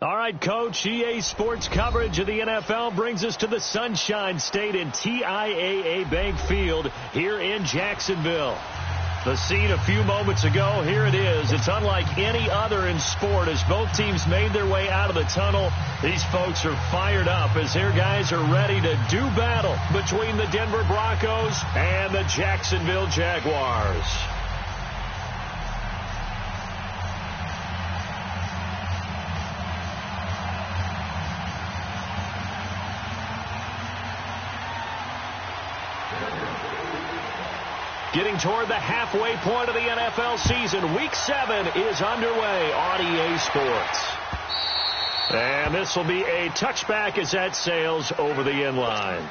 All right, Coach, EA Sports coverage of the NFL brings us to the Sunshine State in TIAA Bank Field here in Jacksonville. The scene a few moments ago, here it is. It's unlike any other in sport as both teams made their way out of the tunnel. These folks are fired up as their guys are ready to do battle between the Denver Broncos and the Jacksonville Jaguars. Getting toward the halfway point of the NFL season. Week 7 is underway on EA Sports. And this will be a touchback as that sails over the end line.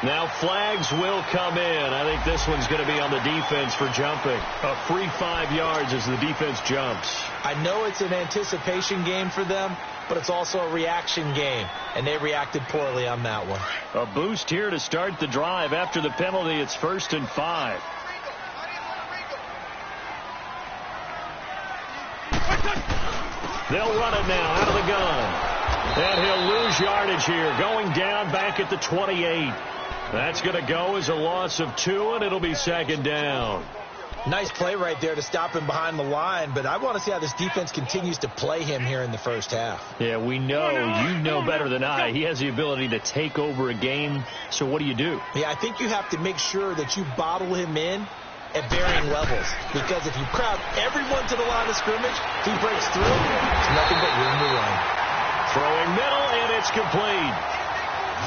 Now flags will come in. I think this one's going to be on the defense for jumping. A free 5 yards as the defense jumps. I know it's an anticipation game for them, but it's also a reaction game, and they reacted poorly on that one. A boost here to start the drive. After the penalty, it's 1st and 5. They'll run it now out of the gun. And he'll lose yardage here, going down back at the 28. That's going to go as a loss of 2, and it'll be 2nd down. Nice play right there to stop him behind the line, but I want to see how this defense continues to play him here in the first half. Yeah, we know, you know better than I, he has the ability to take over a game, so what do? Yeah, I think you have to make sure that you bottle him in at varying levels, because if you crowd everyone to the line of scrimmage, if he breaks through, it's nothing but room to run. Throwing middle, and it's complete.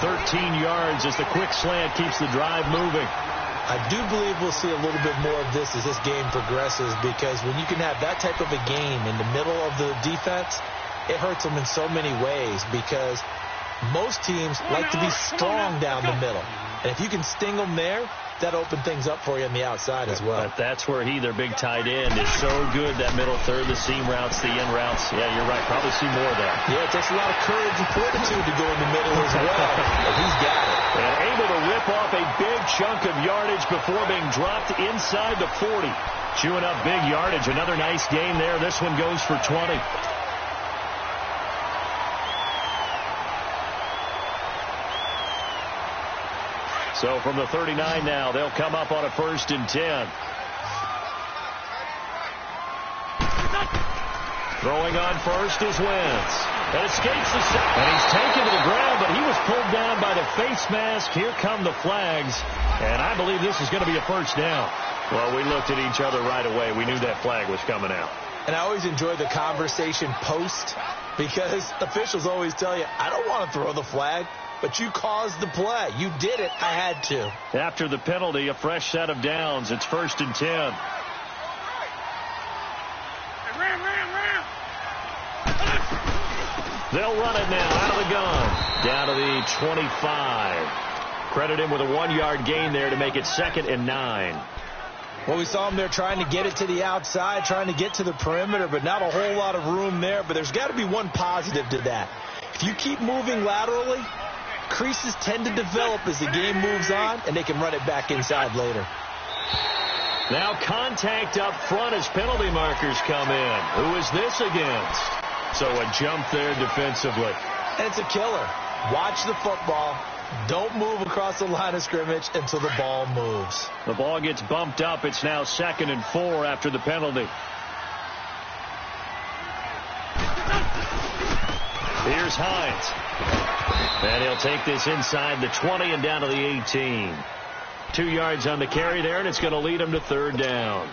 13 yards as the quick slant keeps the drive moving. I do believe we'll see a little bit more of this as this game progresses, because when you can have that type of a game in the middle of the defense, it hurts them in so many ways, because most teams like to be strong down the middle. And if you can sting them there, that opened things up for you on the outside as well. But that's where their big tight end, is so good, that middle third, the seam routes, the end routes. Yeah, you're right. Probably see more of that. Yeah, it takes a lot of courage and fortitude to go in the middle as well. But he's got it. And able to rip off a big chunk of yardage before being dropped inside the 40. Chewing up big yardage. Another nice game there. This one goes for 20. So from the 39 now, they'll come up on a 1st and 10. Throwing on first is Wentz. And escapes the sack. And he's taken to the ground, but he was pulled down by the face mask. Here come the flags. And I believe this is going to be a 1st down. Well, we looked at each other right away. We knew that flag was coming out. And I always enjoy the conversation post, because officials always tell you, I don't want to throw the flag. But you caused the play. You did it. I had to. After the penalty, a fresh set of downs. It's 1st and 10. They'll run it now out of the gun. Down to the 25. Credit him with a 1-yard gain there to make it 2nd and 9. Well, we saw him there trying to get it to the outside, trying to get to the perimeter, but not a whole lot of room there. But there's got to be one positive to that. If you keep moving laterally, creases tend to develop as the game moves on, and they can run it back inside later. Now contact up front as penalty markers come in. Who is this against? So a jump there defensively. And it's a killer. Watch the football. Don't move across the line of scrimmage until the ball moves. The ball gets bumped up. It's now 2nd and 4 after the penalty. Here's Hines. And he'll take this inside the 20 and down to the 18. 2 yards on the carry there, and it's going to lead him to 3rd down.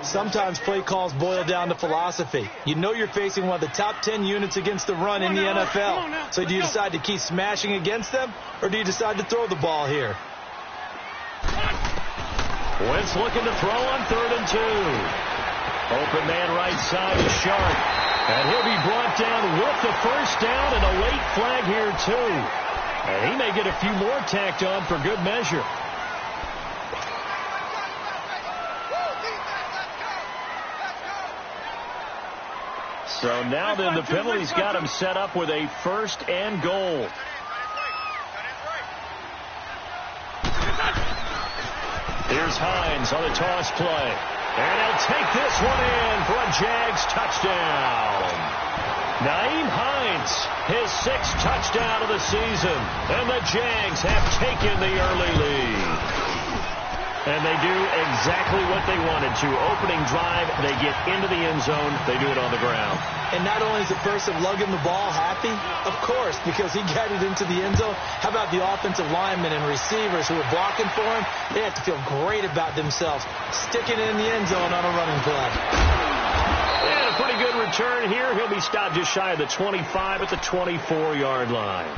Sometimes play calls boil down to philosophy. You know you're facing one of the top 10 units against the run in the NFL. So do you decide to keep smashing against them, or do you decide to throw the ball here? Wentz looking to throw on 3rd and 2. Open man right side is Sharp. And he'll be brought down with the first down and a late flag here, too. And he may get a few more tacked on for good measure. So now then the penalty's got him set up with a 1st and goal. Here's Hines on the toss play. And he'll take this one in for a Jags touchdown. Nyheim Hines, his 6th touchdown of the season. And the Jags have taken the early lead. And they do exactly what they wanted to. Opening drive, they get into the end zone. They do it on the ground. And not only is the person lugging the ball happy, of course, because he got it into the end zone. How about the offensive linemen and receivers who are blocking for him? They have to feel great about themselves, sticking it in the end zone on a running play. And a pretty good return here. He'll be stopped just shy of the 25 at the 24-yard line.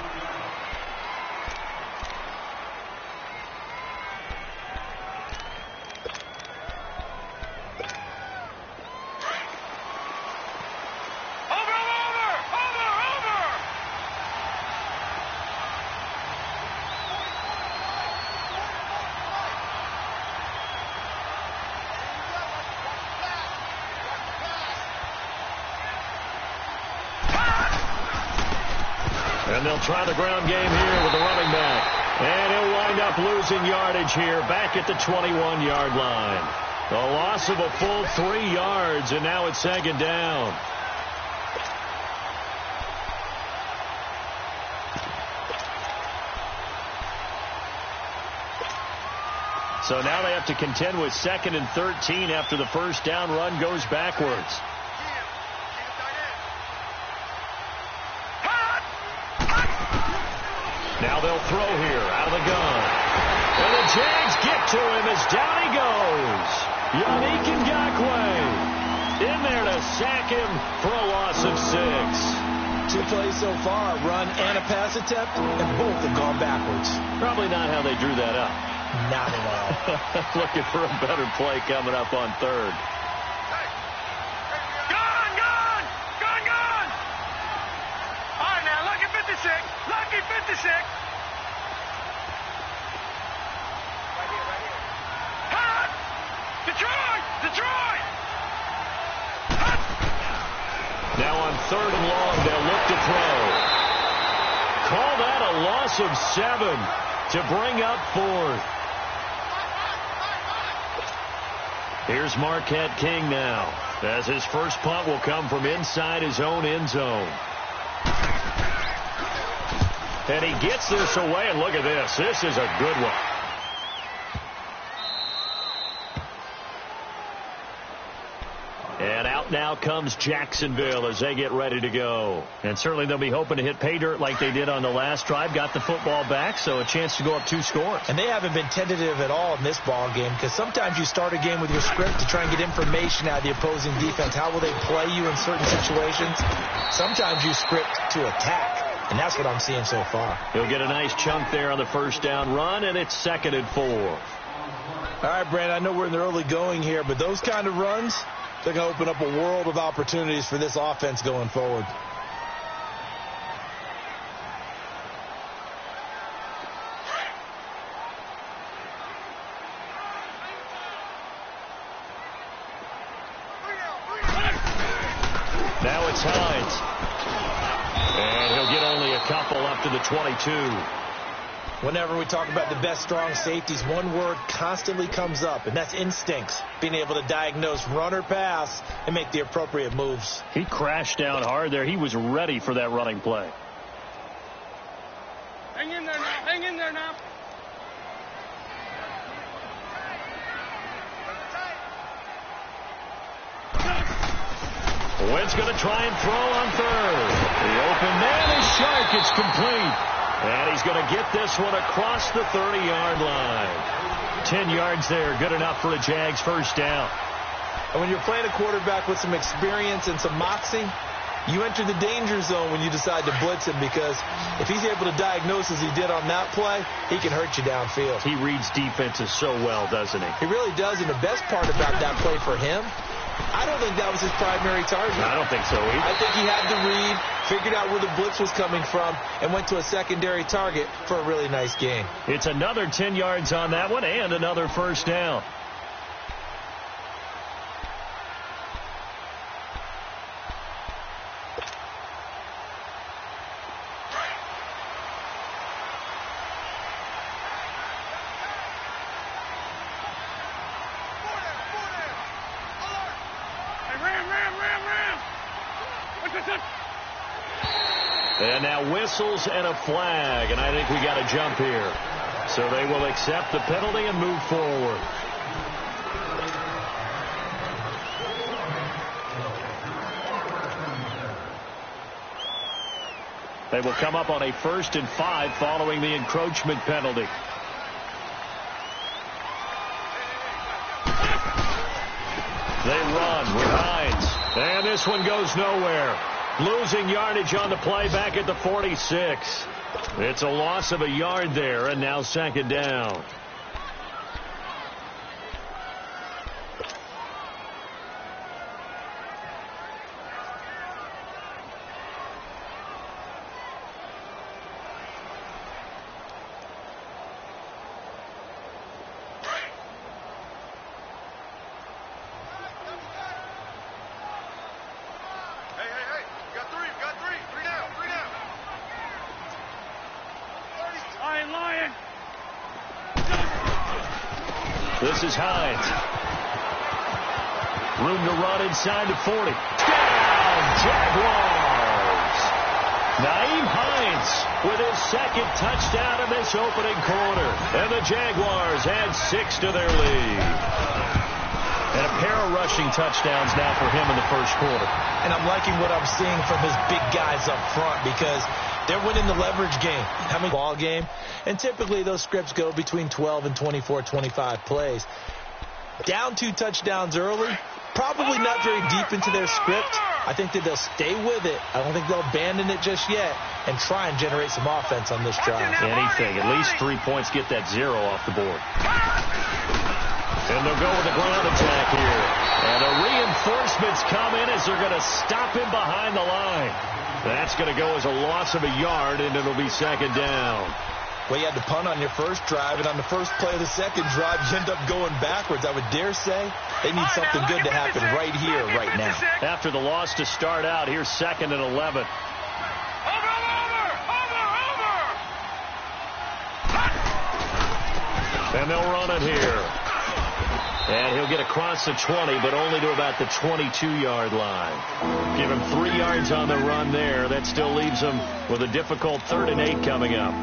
And they'll try the ground game here with the running back. And he'll wind up losing yardage here back at the 21-yard line. The loss of a full 3 yards, and now it's 2nd down. So now they have to contend with 2nd and 13 after the first down run goes backwards. Now they'll throw here out of the gun. And the Jags get to him as down he goes. Yannick Ngakoue in there to sack him for a loss of 6. 2 plays so far, a run and a pass attempt, and both have gone backwards. Probably not how they drew that up. Not at all. Looking for a better play coming up on 3rd. Gone! All right, now, lucky 56. Lucky 56. Right here. Hot! Detroit! Hot! Now on 3rd and long, they'll look to throw. Call that a loss of 7 to bring up 4th. Here's Marquette King now, as his first punt will come from inside his own end zone. And he gets this away, and look at this. This is a good one. And out now comes Jacksonville as they get ready to go. And certainly they'll be hoping to hit pay dirt like they did on the last drive. Got the football back, so a chance to go up 2 scores. And they haven't been tentative at all in this ball game, because sometimes you start a game with your script to try and get information out of the opposing defense. How will they play you in certain situations? Sometimes you script to attack. And that's what I'm seeing so far. He'll get a nice chunk there on the first down run, and it's 2nd and 4. All right, Brandon, I know we're in the early going here, but those kind of runs, they're going to open up a world of opportunities for this offense going forward. Now it's Hines. And he'll get only a couple up to the 22. Whenever we talk about the best strong safeties, one word constantly comes up, and that's instincts. Being able to diagnose run or pass and make the appropriate moves. He crashed down hard there. He was ready for that running play. Hang in there now. Wentz going to try and throw on 3rd. The open man is sharp. It's complete. And he's going to get this one across the 30-yard line. 10 yards there. Good enough for a Jags first down. And when you're playing a quarterback with some experience and some moxie, you enter the danger zone when you decide to blitz him, because if he's able to diagnose as he did on that play, he can hurt you downfield. He reads defenses so well, doesn't he? He really does, and the best part about that play for him I don't think that was his primary target. I don't think so either. I think he had the read, figured out where the blitz was coming from, and went to a secondary target for a really nice gain. It's another 10 yards on that one and another first down. And now whistles and a flag, and I think we got a jump here. So they will accept the penalty and move forward. They will come up on a 1st and 5 following the encroachment penalty. They run with Hines. And this one goes nowhere. Losing yardage on the play back at the 46. It's a loss of a yard there, and now 2nd down. This is Hines. Room to run inside the 40. Down, Jaguars. Naeem Hines with his 2nd touchdown in this opening quarter. And the Jaguars add 6 to their lead. And a pair of rushing touchdowns now for him in the first quarter. And I'm liking what I'm seeing from his big guys up front because they're winning the leverage game. Having a ball game. And typically those scripts go between 12 and 24, 25 plays. Down 2 touchdowns early. Probably not very deep into their script. I think that they'll stay with it. I don't think they'll abandon it just yet and try and generate some offense on this drive. Anything. At least 3 points. Get that 0 off the board. And they'll go with the ground attack here. And the reinforcements come in as they're going to stop him behind the line. That's going to go as a loss of a yard, and it'll be 2nd down. Well, you had to punt on your first drive, and on the first play of the second drive, you end up going backwards. I would dare say they need something good to happen right here, right now. After the loss to start out, here's 2nd and 11. And they'll run it here. And he'll get across the 20, but only to about the 22-yard line. Give him 3 yards on the run there. That still leaves him with a difficult 3rd and 8 coming up.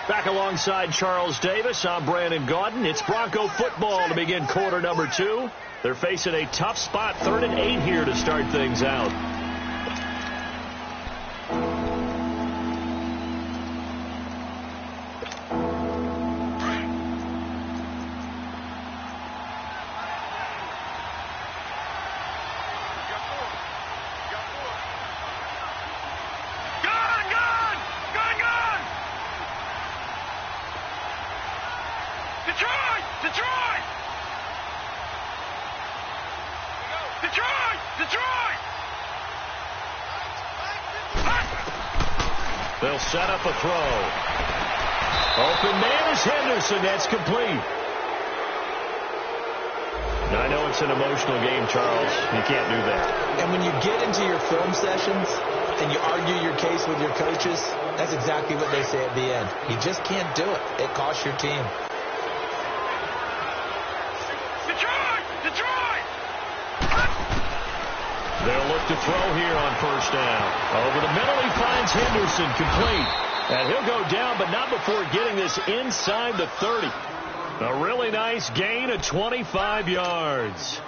Back alongside Charles Davis, I'm Brandon Gaudin. It's Bronco football to begin quarter number 2. They're facing a tough spot, 3rd and 8 here to start things out. They'll set up a throw. Open man is Henderson. That's complete. Now, I know it's an emotional game, Charles. You can't do that. And when you get into your film sessions and you argue your case with your coaches, that's exactly what they say at the end. You just can't do it. It costs your team. They'll look to throw here on 1st down. Over the middle, he finds Henderson, complete. And he'll go down, but not before getting this inside the 30. A really nice gain of 25 yards.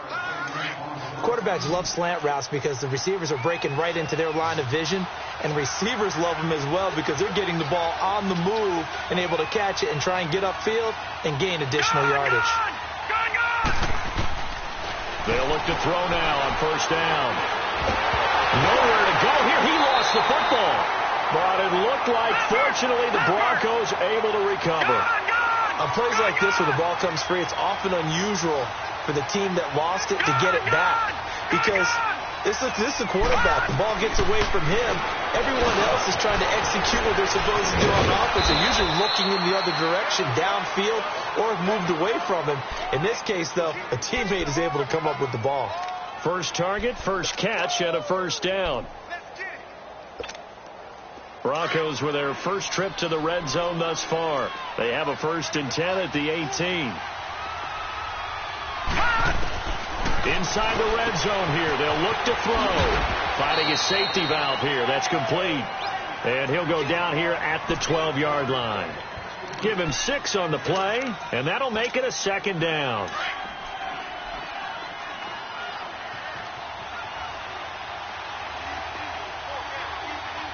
Quarterbacks love slant routes because the receivers are breaking right into their line of vision, and receivers love them as well because they're getting the ball on the move and able to catch it and try and get upfield and gain additional yardage. They'll look to throw now on first down. Nowhere to go here. He lost the football. But it looked like, fortunately, the Broncos able to recover. On plays like this where the ball comes free, it's often unusual for the team that lost it to get it back. Because this is the quarterback. The ball gets away from him. Everyone else is trying to execute what they're supposed to do on offense. They're usually looking in the other direction, downfield, or have moved away from him. In this case, though, a teammate is able to come up with the ball. First target, first catch, and a first down. Broncos with their first trip to the red zone thus far. They have a 1st and 10 at the 18. Inside the red zone here. They'll look to throw. Finding a safety valve here. That's complete. And he'll go down here at the 12-yard line. Give him 6 on the play, and that'll make it a 2nd down.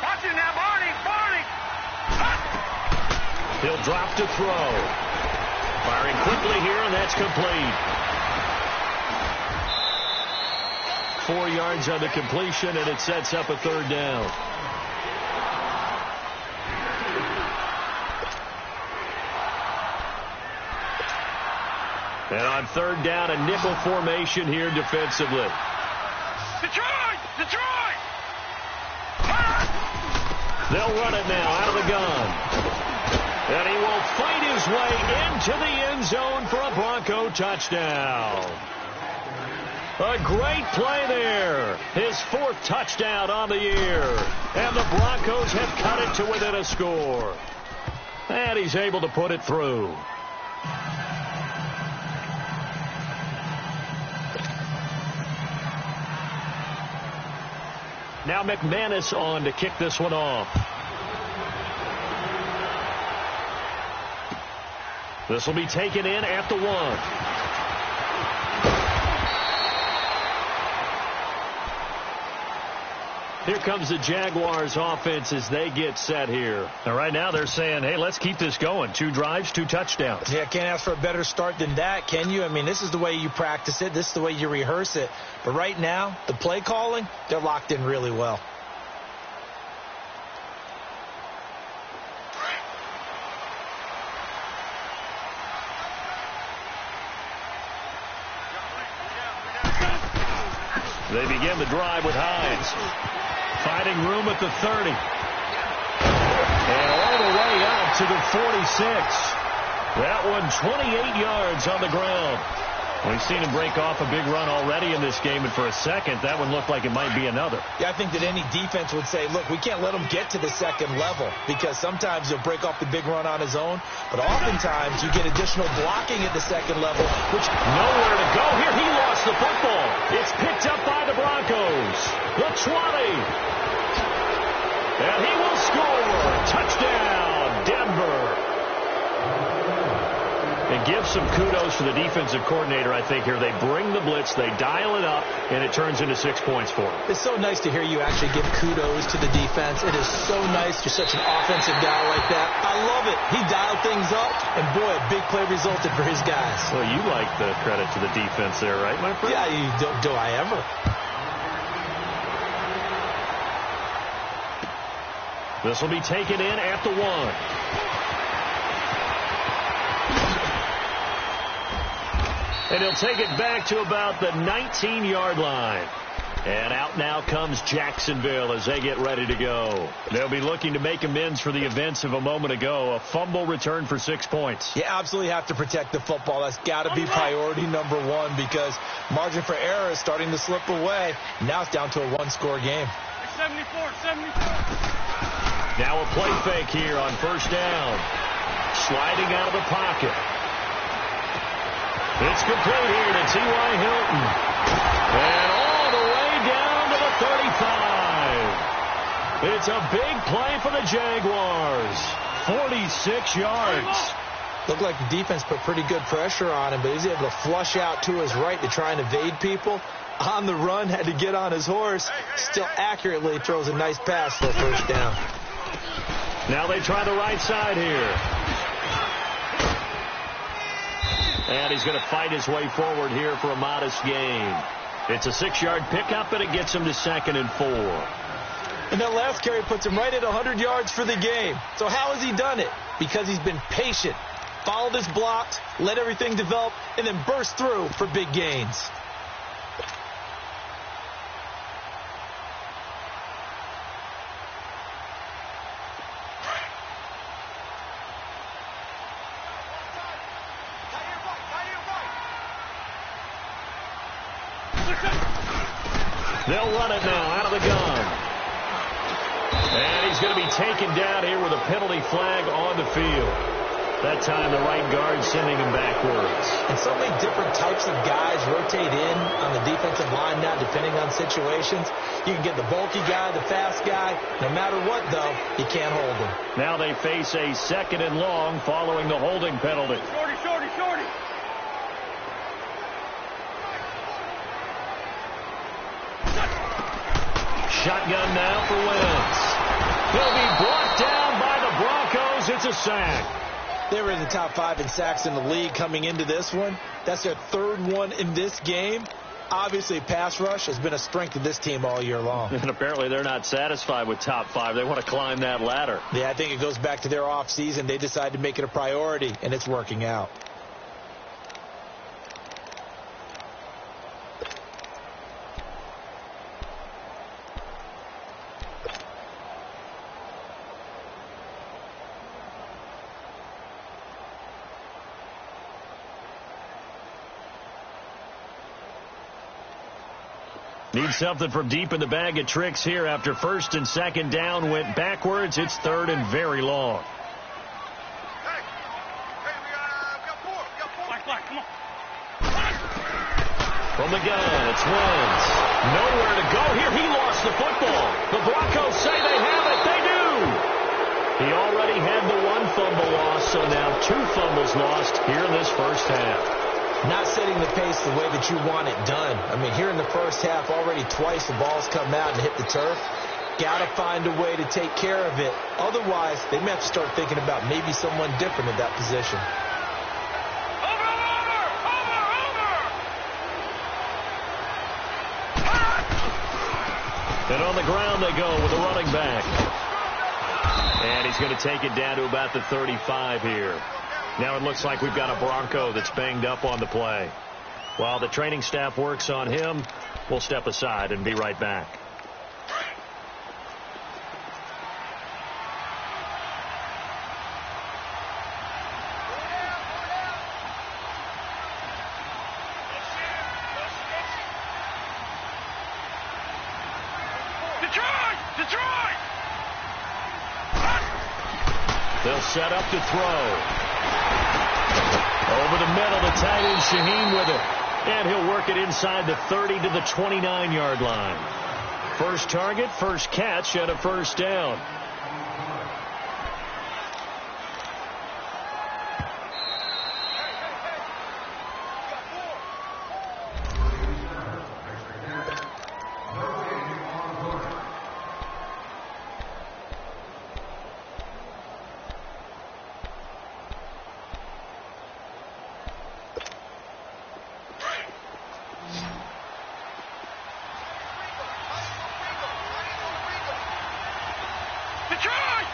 Watch it now, Barney. He'll drop to throw. Firing quickly here, and that's complete. 4 yards on the completion, and it sets up a 3rd down. And on 3rd down, a nickel formation here defensively. Detroit! They'll run it now out of the gun. And he will fight his way into the end zone for a Bronco touchdown. A great play there. His 4th touchdown on the year. And the Broncos have cut it to within a score. And he's able to put it through. Now McManus on to kick this one off. This will be taken in at the 1. Here comes the Jaguars offense as they get set here. And right now they're saying, hey, let's keep this going. 2 drives, 2 touchdowns. Yeah, can't ask for a better start than that, can you? I mean, this is the way you practice it. This is the way you rehearse it. But right now, the play calling, they're locked in really well. They begin the drive with Hines. Finding room at the 30. And all the way out to the 46. That one 28 yards on the ground. We've seen him break off a big run already in this game, and for a second, that one looked like it might be another. Yeah, I think that any defense would say, look, we can't let him get to the 2nd level because sometimes he'll break off the big run on his own, but oftentimes you get additional blocking at the 2nd level, which nowhere to go here. He lost the football. It's picked up by the Broncos. The 20. And he will score. Touchdown, Denver. And give some kudos to the defensive coordinator, I think, here. They bring the blitz, they dial it up, and it turns into 6 points for them. It's so nice to hear you actually give kudos to the defense. It is so nice. You're such an offensive guy like that. I love it. He dialed things up, and boy, a big play resulted for his guys. Well, you like the credit to the defense there, right, my friend? Yeah, do I ever. This will be taken in at the 1. And he'll take it back to about the 19-yard line. And out now comes Jacksonville as they get ready to go. They'll be looking to make amends for the events of a moment ago. A fumble return for 6 points. You absolutely have to protect the football. That's got to be priority number 1 because margin for error is starting to slip away. Now it's down to a 1-score game. 74. Now a play fake here on first down. Sliding out of the pocket. It's complete here to T.Y. Hilton. And all the way down to the 35. It's a big play for the Jaguars. 46 yards. Looked like the defense put pretty good pressure on him, but he's able to flush out to his right to try and evade people. On the run, had to get on his horse. Still accurately throws a nice pass for a first down. Now they try the right side here. And he's going to fight his way forward here for a modest gain. It's a 6-yard pickup, and it gets him to 2nd and 4. And that last carry puts him right at 100 yards for the game. So how has he done it? Because he's been patient, followed his blocks, let everything develop, and then burst through for big gains. They'll run it now out of the gun. And he's going to be taken down here with a penalty flag on the field. That time the right guard sending him backwards. And so many different types of guys rotate in on the defensive line now depending on situations. You can get the bulky guy, the fast guy. No matter what, though, you can't hold him. Now they face a 2nd and long following the holding penalty. Shorty, shorty, shorty. Shotgun now for Wentz. He'll be brought down by the Broncos. It's a sack. They were in the top 5 in sacks in the league coming into this one. That's their 3rd one in this game. Obviously, pass rush has been a strength of this team all year long. And apparently they're not satisfied with top 5. They want to climb that ladder. Yeah, I think it goes back to their offseason. They decided to make it a priority, and it's working out. Need something from deep in the bag of tricks here after 1st and 2nd down went backwards. It's 3rd and very long. Hey, we got 4. We got 4. Black, come on. From the gun, it's Wentz. Nowhere to go here. He lost the football. The Broncos say they have it. They do. He already had the 1 fumble loss, so now 2 fumbles lost here in this first half. Not setting the pace the way that you want it done. I mean, here in the first half, already twice the ball's come out and hit the turf. Got to find a way to take care of it. Otherwise, they may have to start thinking about maybe someone different in that position. And on the ground they go with the running back. And he's going to take it down to about the 35 here. Now it looks like we've got a Bronco that's banged up on the play. While the training staff works on him, we'll step aside and be right back. Detroit! They'll set up to throw. Over the middle, the tight end Shaheen with it. And he'll work it inside the 30 to the 29-yard line. First target, first catch, and a first down.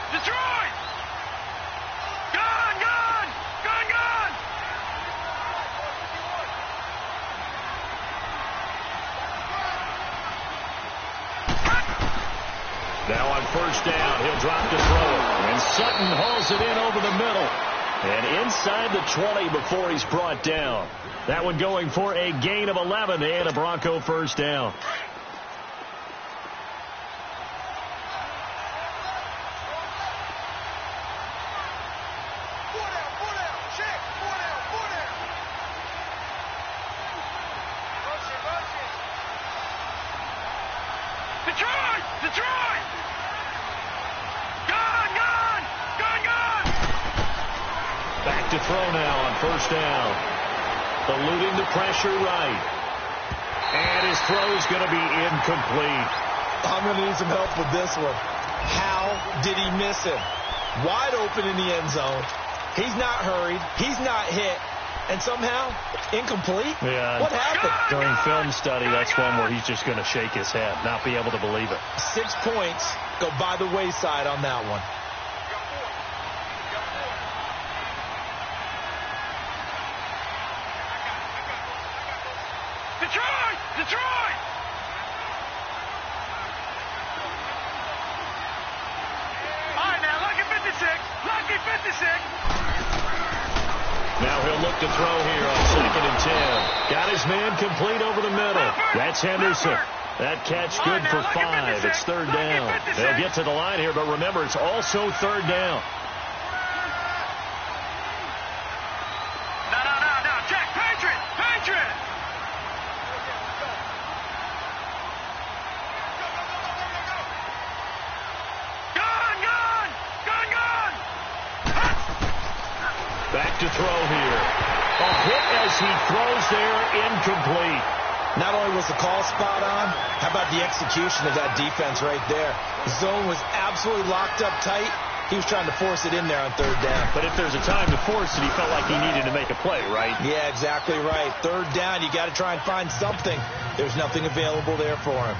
Detroit! Gone! Now on first down, he'll drop to throw it. And Sutton hauls it in over the middle. And inside the 20 before he's brought down. That one going for a gain of 11 and a Bronco first down. Detroit! Gone! Back to to throw now on first down. Eluding the pressure right. And his throw's going to be incomplete. I'm going to need some help with this one. How did he miss him? Wide open in the end zone. He's not hurried. He's not hit. And somehow, incomplete? Yeah. What happened? During film study, that's one where he's just going to shake his head, not be able to believe it. 6 points go by the wayside on that one. Detroit! Detroit! All right, now, lucky 56. Lucky 56. Now he'll look to throw here on 2nd and 10. Got his man complete over the middle. That's Henderson. That catch good for 5. It's 3rd down. They'll get to the line here, but remember, it's also 3rd down. No. Jack, Patriot! Patriot! Gun! Back to throw here. A hit as he throws there, incomplete. Not only was the call spot on, how about the execution of that defense right there? The zone was absolutely locked up tight. He was trying to force it in there on 3rd down. But if there's a time to force it, he felt like he needed to make a play, right? Yeah, exactly right. 3rd down, you got to try and find something. There's nothing available there for him.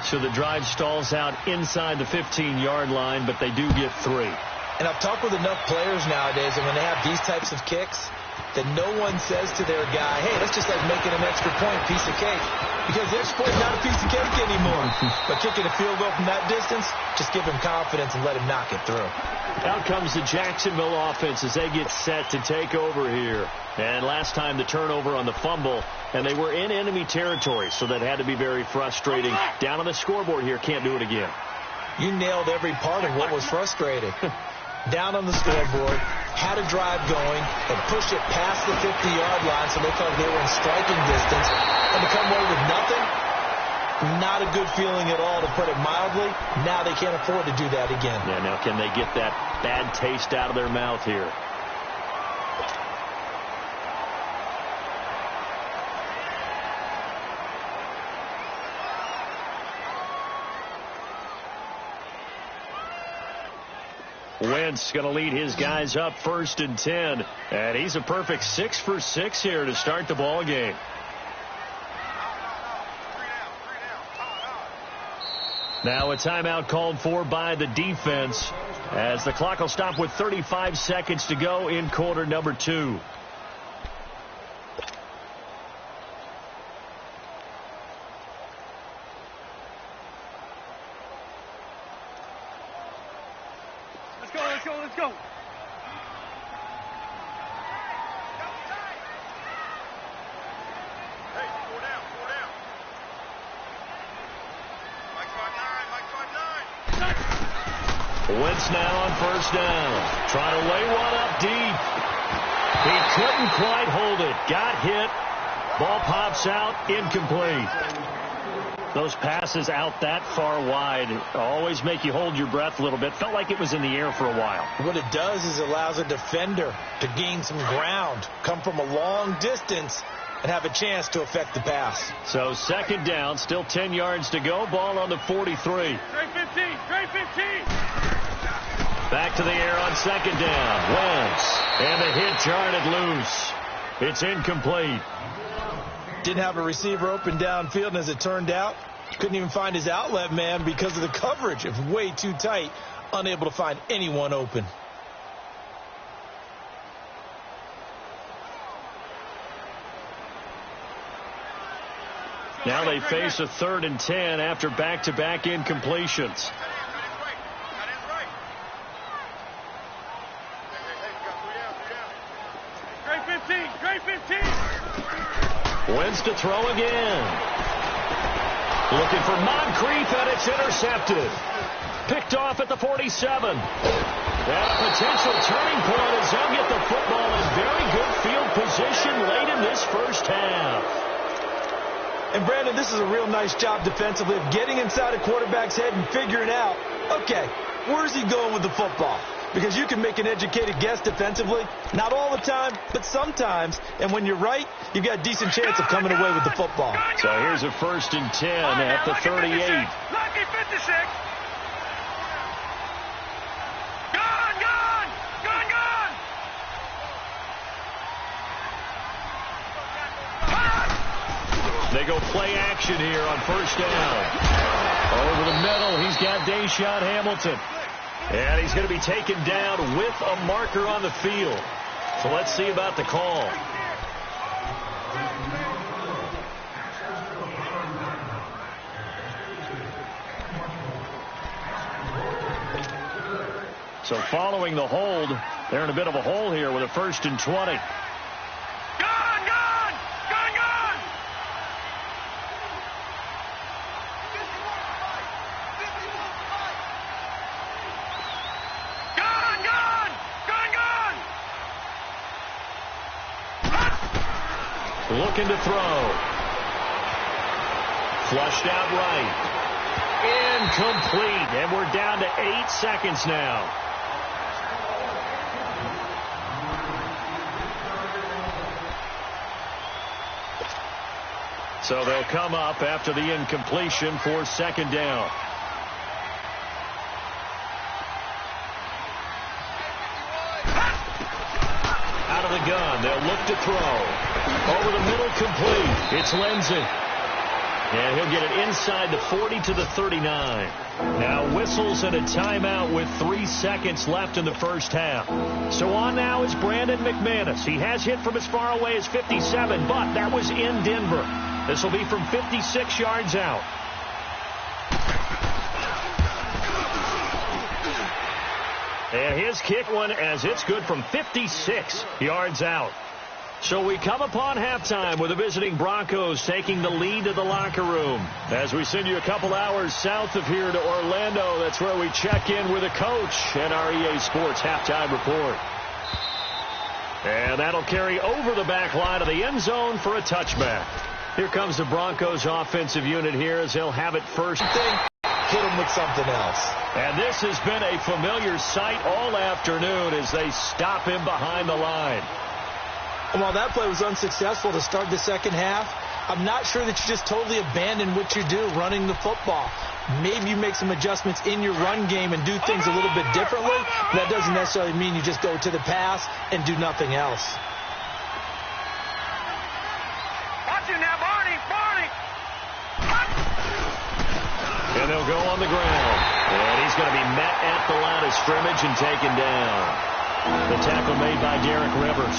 So the drive stalls out inside the 15-yard line, but they do get 3. And I've talked with enough players nowadays, and when they have these types of kicks, that no one says to their guy, hey, that's just like making an extra point, piece of cake. Because the extra point is not a piece of cake anymore. But kicking a field goal from that distance, just give him confidence and let him knock it through. Out comes the Jacksonville offense as they get set to take over here. And last time the turnover on the fumble, and they were in enemy territory, so that had to be very frustrating. Down on the scoreboard here, can't do it again. You nailed every part of what was frustrating. Down on the scoreboard, had a drive going, and pushed it past the 50-yard line so they felt like they were in striking distance. And to come away with nothing, not a good feeling at all, to put it mildly. Now they can't afford to do that again. Yeah, now can they get that bad taste out of their mouth here? Wentz going to lead his guys up 1st and 10. And he's a perfect 6 for 6 here to start the ball game. Now a timeout called for by the defense as the clock will stop with 35 seconds to go in quarter number 2. Let's go. Hey, 4 down. Mike's on 9. Wentz now on 1st down. Trying to lay one up deep. He couldn't quite hold it. Got hit. Ball pops out. Incomplete. Those passes out that far wide always make you hold your breath a little bit. Felt like it was in the air for a while. What it does is it allows a defender to gain some ground, come from a long distance, and have a chance to affect the pass. So 2nd down, still 10 yards to go. Ball on the 43. Straight 15. Back to the air on 2nd down. Wentz. And the hit jarred it loose. It's incomplete. Didn't have a receiver open downfield, and as it turned out, couldn't even find his outlet man because of the coverage. It was way too tight, unable to find anyone open. Now they face a 3rd and 10 after back-to-back incompletions. Straight 15. Wentz to throw again. Looking for Moncrief, and it's intercepted. Picked off at the 47. And a potential turning point as they'll get the football in very good field position late in this first half. And Brandon, this is a real nice job defensively of getting inside a quarterback's head and figuring out, okay, where's he going with the football? because you can make an educated guess defensively. Not all the time, but sometimes. And when you're right, you've got a decent chance of coming away with the football. So here's a 1st and 10 at the 38. Lucky 56. Gone, gone, gone, gone. They go play action here on 1st down. Over the middle, he's got Deshaun Hamilton. And he's going to be taken down with a marker on the field. So let's see about the call. So following the hold, they're in a bit of a hole here with a 1st and 20. Looking to throw. Flushed out right. Incomplete. And we're down to 8 seconds now. So they'll come up after the incompletion for 2nd down. Out of the gun. They'll look to throw. Over the middle, complete. It's Lindsey. And he'll get it inside the 40 to the 39. Now whistles and a timeout with 3 seconds left in the 1st half. So on now is Brandon McManus. He has hit from as far away as 57, but that was in Denver. This will be from 56 yards out. And his kick one as it's good from 56 yards out. So we come upon halftime with the visiting Broncos taking the lead to the locker room. As we send you a couple hours south of here to Orlando, that's where we check in with the coach and our EA Sports halftime report. And that'll carry over the back line of the end zone for a touchback. Here comes the Broncos offensive unit here as they'll have it first. Hit him with something else. And this has been a familiar sight all afternoon as they stop him behind the line. And while that play was unsuccessful to start the 2nd half, I'm not sure that you just totally abandon what you do running the football. Maybe you make some adjustments in your run game and do things a little bit differently. That doesn't necessarily mean you just go to the pass and do nothing else. Watch him now, Barney, Barney. And they'll go on the ground. And he's going to be met at the line of scrimmage and taken down. The tackle made by Derek Rivers.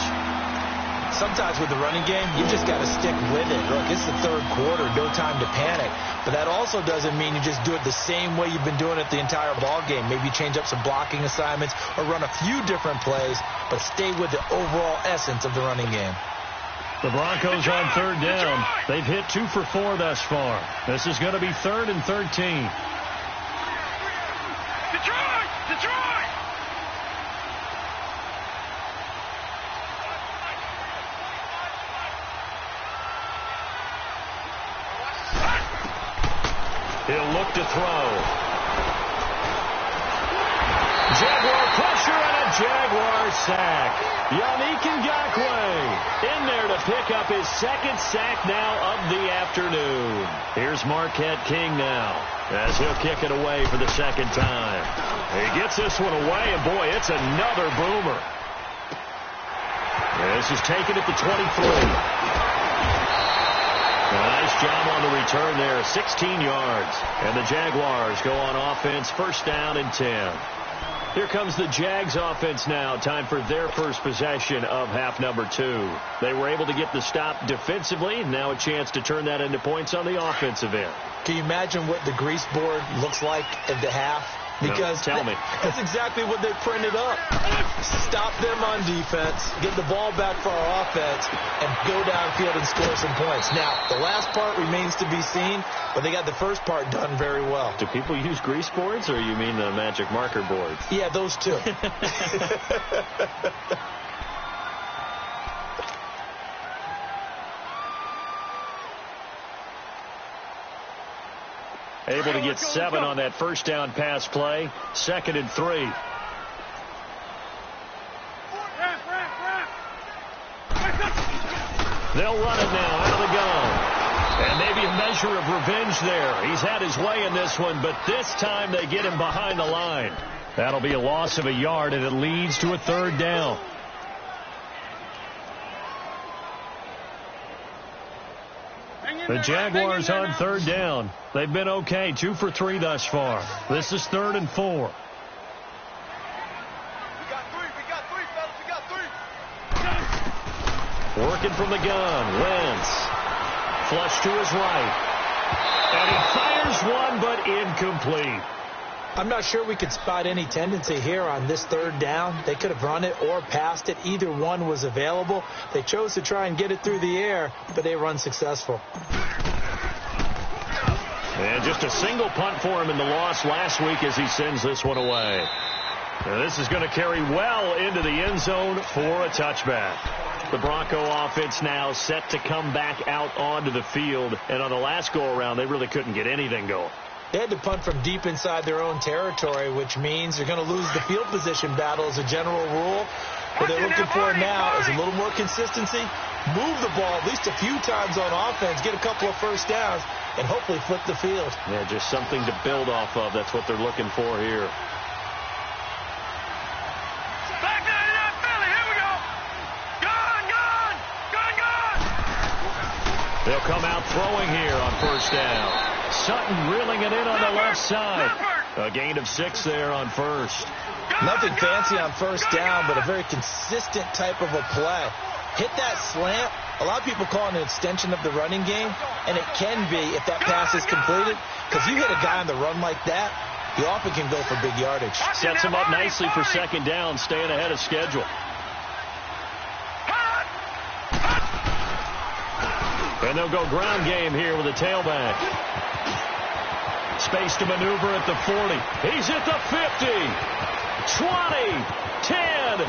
Sometimes with the running game, you just got to stick with it. Look, it's the 3rd quarter, no time to panic. But that also doesn't mean you just do it the same way you've been doing it the entire ball game. Maybe change up some blocking assignments or run a few different plays, but stay with the overall essence of the running game. The Broncos on 3rd down. They've hit 2 for 4 thus far. This is going to be 3rd and 13. Detroit! Detroit! He'll look to throw. Jaguar pressure and a Jaguar sack. Yannick Ngakoue in there to pick up his 2nd sack now of the afternoon. Here's Marquette King now as he'll kick it away for the 2nd time. He gets this one away, and boy, it's another boomer. This is taken at the 23. Nice job on the return there, 16 yards. And the Jaguars go on offense, 1st down and 10. Here comes the Jags offense now. Time for their first possession of half number 2. They were able to get the stop defensively. Now a chance to turn that into points on the offensive end. Can you imagine what the grease board looks like at the half? Because no, tell me. That's exactly what they printed up. Stop them on defense, get the ball back for our offense, and go downfield and score some points. Now, the last part remains to be seen, but they got the first part done very well. Do people use grease boards, or you mean the magic marker boards? Yeah, those two. Able to get 7 on that 1st down pass play. 2nd and 3. They'll run it now out of the gun. And maybe a measure of revenge there. He's had his way in this one, but this time they get him behind the line. That'll be a loss of a yard, and it leads to a third down. The Jaguars on third down. They've been okay, 2 for 3 thus far. This is 3rd and 4. We got three, fellas. We got 3. Working from the gun. Wentz. Flush to his right. And he fires one, but incomplete. I'm not sure we could spot any tendency here on this third down. They could have run it or passed it. Either one was available. They chose to try and get it through the air, but they were unsuccessful. And just a single punt for him in the loss last week as he sends this one away. And this is going to carry well into the end zone for a touchback. The Bronco offense now set to come back out onto the field. And on the last go-around, they really couldn't get anything going. They had to punt from deep inside their own territory, which means they're going to lose the field position battle as a general rule. What they're looking for now is a little more consistency, move the ball at least a few times on offense, get a couple of first downs, and hopefully flip the field. Yeah, just something to build off of. That's what they're looking for here. Back down in that belly. Here we go. Gun. They'll come out throwing here on first down. Sutton reeling it in on the left side. A gain of 6 there on first. Nothing fancy on first down, but a very consistent type of a play. Hit that slant. A lot of people call it an extension of the running game, and it can be if that pass is completed, because you hit a guy on the run like that, you often can go for big yardage. Sets him up nicely for second down, staying ahead of schedule. And they'll go ground game here with a tailback. Space to maneuver at the 40. He's at the 50. 20. 10.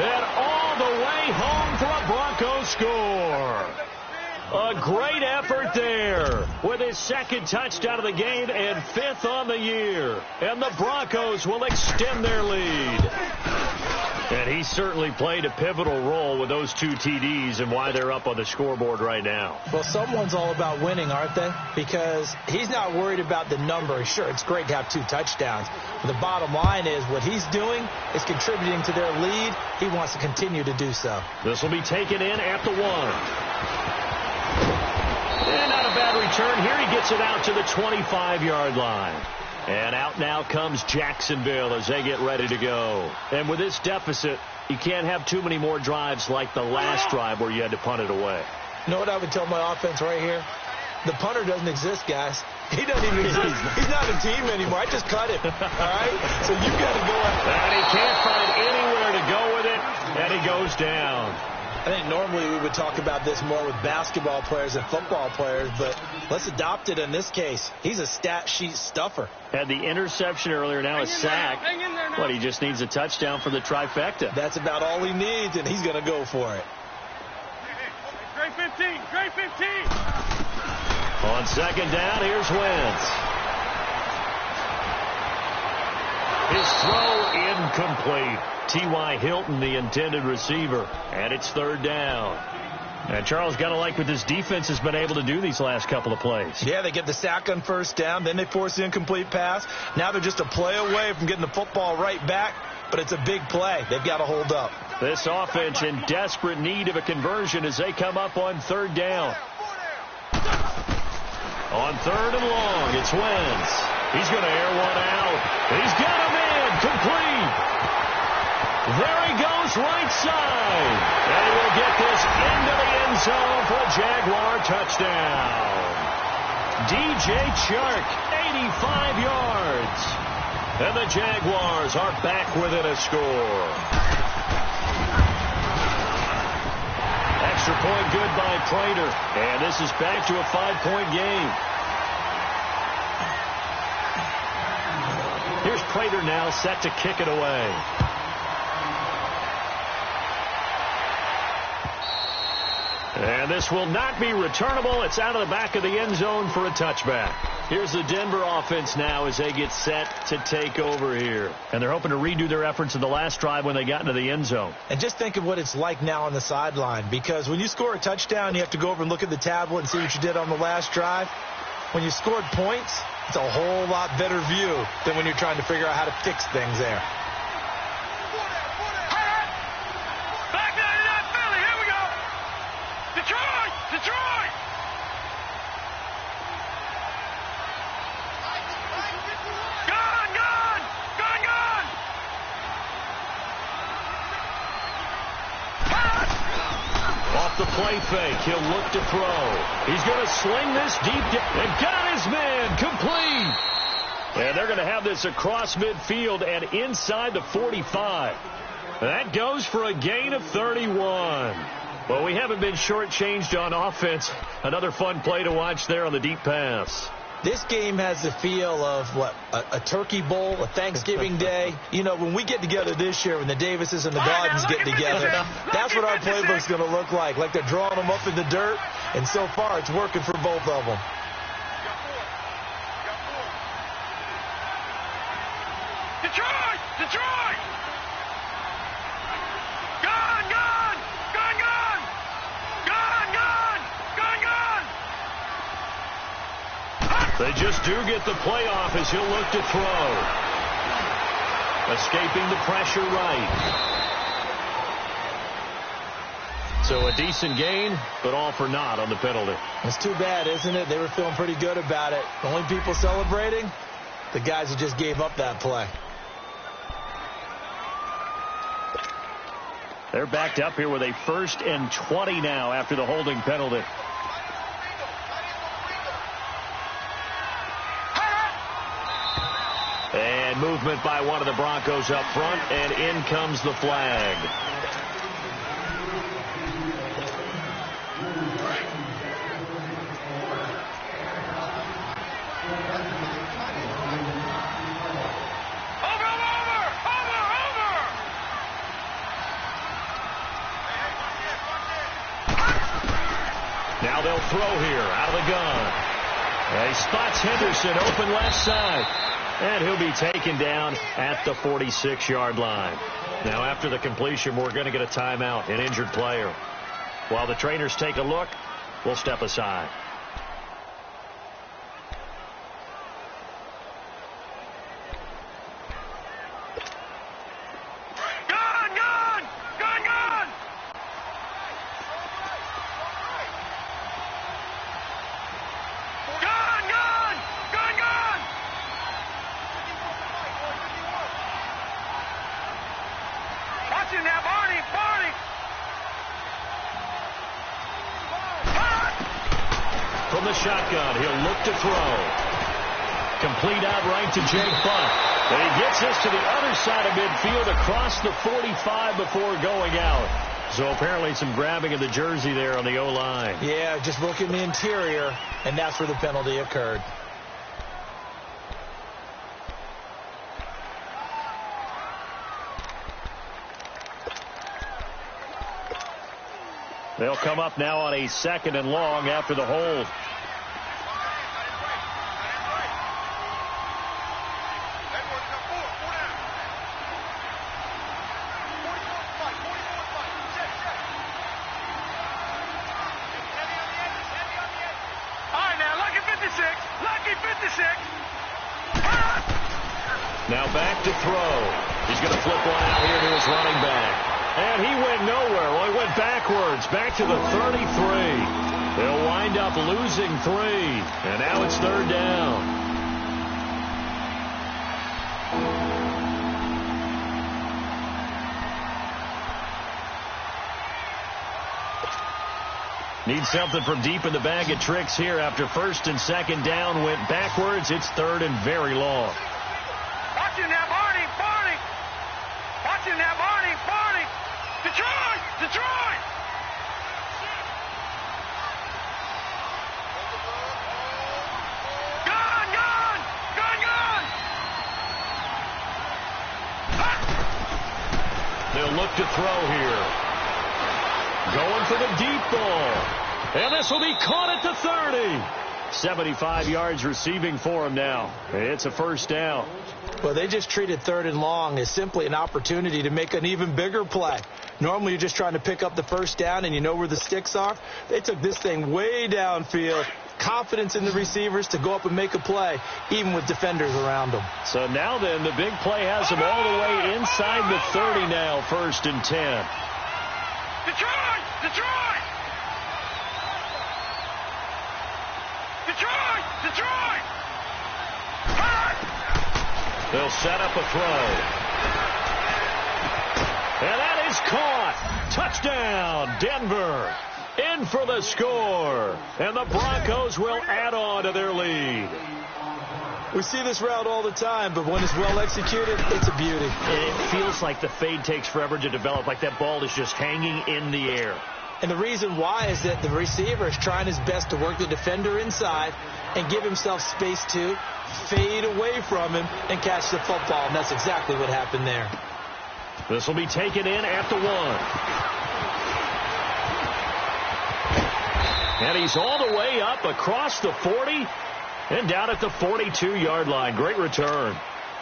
And all the way home for a Broncos score. A great effort there with his second touchdown of the game and 5th on the year. And the Broncos will extend their lead. And he certainly played a pivotal role with those 2 TDs and why they're up on the scoreboard right now. Well, someone's all about winning, aren't they? Because he's not worried about the number. Sure, it's great to have 2 touchdowns. But the bottom line is what he's doing is contributing to their lead. He wants to continue to do so. This will be taken in at the 1. And not a bad return. Here he gets it out to the 25-yard line. And out now comes Jacksonville as they get ready to go. And with this deficit, you can't have too many more drives like the last drive where you had to punt it away. You know what I would tell my offense right here? The punter doesn't exist, guys. He doesn't even exist. He's not a team anymore. I just cut him. All right? So you've got to go out. And he can't find anywhere to go with it, and he goes down. I think normally we would talk about this more with basketball players and football players, but let's adopt it in this case. He's a stat sheet stuffer. Had the interception earlier, now a sack. But he just needs a touchdown for the trifecta. That's about all he needs, and he's going to go for it. Great 15. On second down, here's Wentz. His throw incomplete. T.Y. Hilton, the intended receiver. And it's 3rd down. And Charles, got to like what this defense has been able to do these last couple of plays. Yeah, they get the sack on first down. Then they force the incomplete pass. Now they're just a play away from getting the football right back. But it's a big play. They've got to hold up. This offense in desperate need of a conversion as they come up on 3rd down. On 3rd and long, it's Wentz. He's going to air one out. He's got him in. Complete. There he goes right side. And he will get this into the end zone for a Jaguar touchdown. DJ Chark, 85 yards. And the Jaguars are back within a score. Extra point good by Prater. And this is back to a 5-point game. Here's Prater now set to kick it away. And this will not be returnable. It's out of the back of the end zone for a touchback. Here's the Denver offense now as they get set to take over here. And they're hoping to redo their efforts in the last drive when they got into the end zone. And just think of what it's like now on the sideline, because when you score a touchdown, you have to go over and look at the tablet and see what you did on the last drive. When you scored points, it's a whole lot better view than when you're trying to figure out how to fix things there. Back 99 Philly, here we go. Detroit, Detroit. Off the play fake, he'll look to throw. He's going to sling this deep and got his man complete. And they're going to have this across midfield and inside the 45. That goes for a gain of 31. Well, we haven't been shortchanged on offense. Another fun play to watch there on the deep pass. This game has the feel of, a turkey bowl, a Thanksgiving Day. You know, when we get together this year, when the Davises and the Gardens get together, that's what our playbook's going to look like they're drawing them up in the dirt, and so far it's working for both of them. Detroit! Detroit! Gone! Gone! Gone! Gone! Gone! Gone! Gone! Gone! They just do get the playoff as he'll look to throw. Escaping the pressure right. So a decent gain, but all for naught on the penalty. It's too bad, isn't it? They were feeling pretty good about it. The only people celebrating, the guys who just gave up that play. They're backed up here with a 1st and 20 now after the holding penalty. And movement by one of the Broncos up front, and in comes the flag. Now they'll throw here out of the gun. He spots Henderson open left side. And he'll be taken down at the 46-yard line. Now, after the completion, we're going to get a timeout, an injured player. While the trainers take a look, we'll step aside. From the shotgun, he'll look to throw. Complete out right to Jake Buck. And he gets this to the other side of midfield across the 45 before going out. So apparently some grabbing of the jersey there on the O-line. Yeah, just looking the interior, and that's where the penalty occurred. They'll come up now on a 2nd and long after the hold. Now back to throw. He's going to flip one out here to his running back. And he went nowhere. Well, he went backwards, back to the 33. They'll wind up losing 3. And now it's 3rd down. Need something from deep in the bag of tricks here after 1st and 2nd down went backwards. It's 3rd and very long. Watch him now, Barney, Barney. Watch him now, Barney, Barney. Detroit, Detroit. Gone, gone, gone, gone. They'll look to throw here. Going for the deep ball. And this will be caught at the 30. 75 yards receiving for him now. It's a first down. Well, they just treated 3rd and long as simply an opportunity to make an even bigger play. Normally, you're just trying to pick up the first down and you know where the sticks are. They took this thing way downfield. Confidence in the receivers to go up and make a play, even with defenders around them. So now then, the big play has them all the way inside the 30 now, 1st and 10. Detroit! Detroit! Detroit! Detroit! They'll set up a throw. And that is caught. Touchdown, Denver. In for the score. And the Broncos will add on to their lead. We see this route all the time, but when it's well executed, it's a beauty. It feels like the fade takes forever to develop, like that ball is just hanging in the air. And the reason why is that the receiver is trying his best to work the defender inside and give himself space to fade away from him and catch the football. And that's exactly what happened there. This will be taken in at the 1. And he's all the way up across the 40 and down at the 42-yard line. Great return.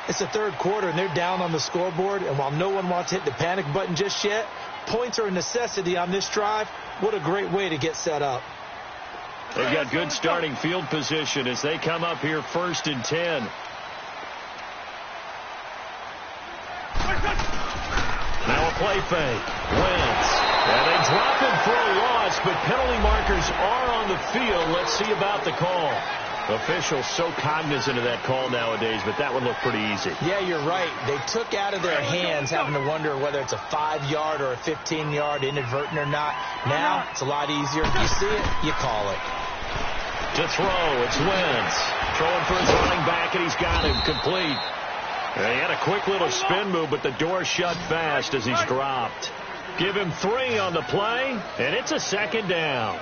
It's the 3rd quarter, and they're down on the scoreboard. And while no one wants to hit the panic button just yet, points are a necessity on this drive. What a great way to get set up. They've got good starting field position as they come up here 1st and 10. Now a play fake. Wentz. And they drop him for a loss, but penalty markers are on the field. Let's see about the call. Officials so cognizant of that call nowadays, but that would look pretty easy. Yeah, you're right. They took out of their hands having to wonder whether it's a 5-yard or a 15-yard inadvertent or not. Now it's a lot easier. You see it, you call it. To throw, it's Wentz. Throwing for his running back, and he's got him complete. And he had a quick little spin move, but the door shut fast as he's dropped. Give him 3 on the play, and it's a 2nd down.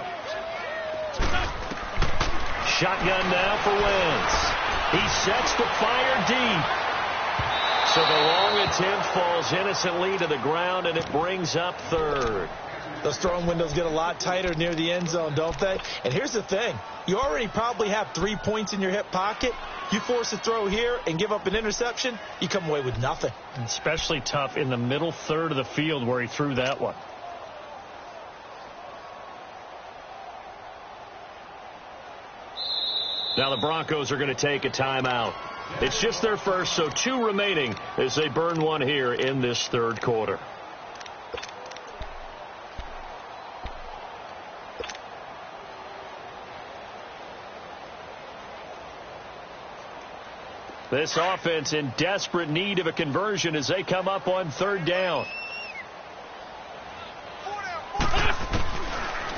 Shotgun now for Wentz. He sets the fire deep. So the long attempt falls innocently to the ground, and it brings up 3rd. Those throwing windows get a lot tighter near the end zone, don't they? And here's the thing. You already probably have 3 points in your hip pocket. You force a throw here and give up an interception, you come away with nothing. Especially tough in the middle 3rd of the field where he threw that one. Now the Broncos are going to take a timeout. It's just their first, so 2 remaining as they burn one here in this 3rd quarter. This offense in desperate need of a conversion as they come up on 3rd down.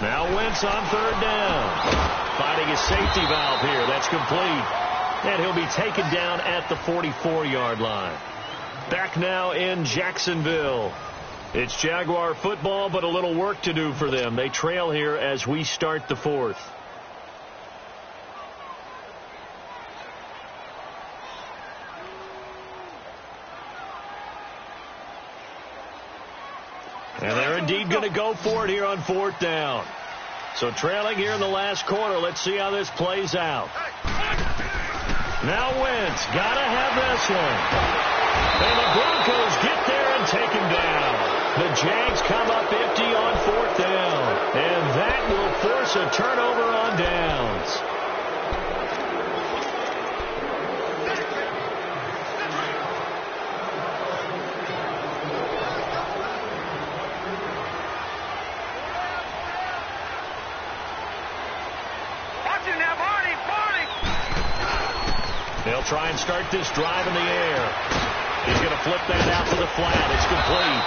Now Wentz on 3rd down. Finding a safety valve here. That's complete. And he'll be taken down at the 44-yard line. Back now in Jacksonville. It's Jaguar football, but a little work to do for them. They trail here as we start the 4th. And they're indeed going to go for it here on 4th down. So trailing here in the last quarter. Let's see how this plays out. Now Wentz. Got to have this one. And the Broncos get there and take him down. The Jags come up empty on 4th down. And that will force a turnover on downs. They'll try and start this drive in the air. He's going to flip that out to the flat. It's complete.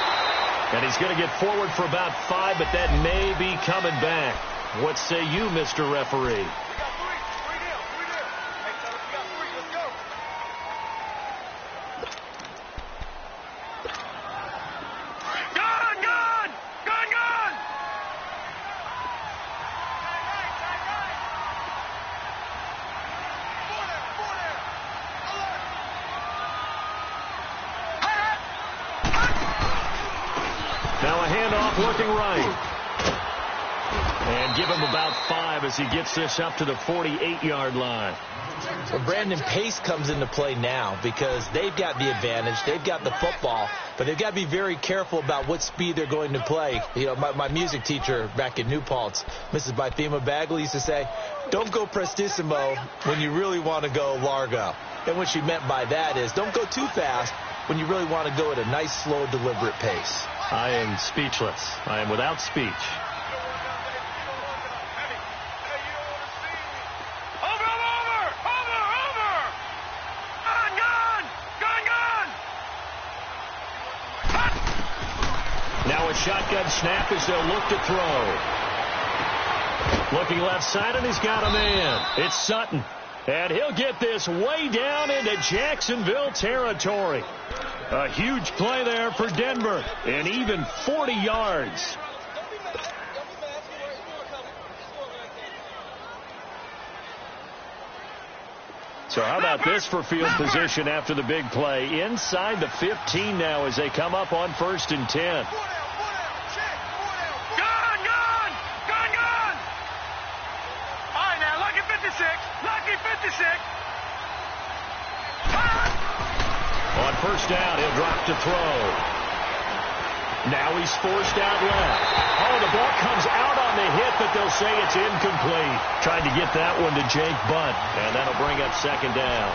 And he's going to get forward for about 5, but that may be coming back. What say you, Mr. Referee? Now a handoff working right. And give him about 5 as he gets this up to the 48-yard line. Well, Brandon, pace comes into play now because they've got the advantage. They've got the football, but they've got to be very careful about what speed they're going to play. You know, my music teacher back in New Paltz, Mrs. Bythema Bagley, used to say, don't go prestissimo when you really want to go largo. And what she meant by that is don't go too fast when you really want to go at a nice, slow, deliberate pace. I am speechless. I am without speech. Now a shotgun snap as they'll look to throw. Looking left side, and he's got a man. It's Sutton. And he'll get this way down into Jacksonville territory. A huge play there for Denver. And even 40 yards. So how about this for field position after the big play? Inside the 15 now as they come up on 1st and 10. On 1st down, he'll drop to throw. Now he's forced out left. Oh, the ball comes out on the hit, but they'll say it's incomplete. Trying to get that one to Jake Bunt, and that'll bring up 2nd down.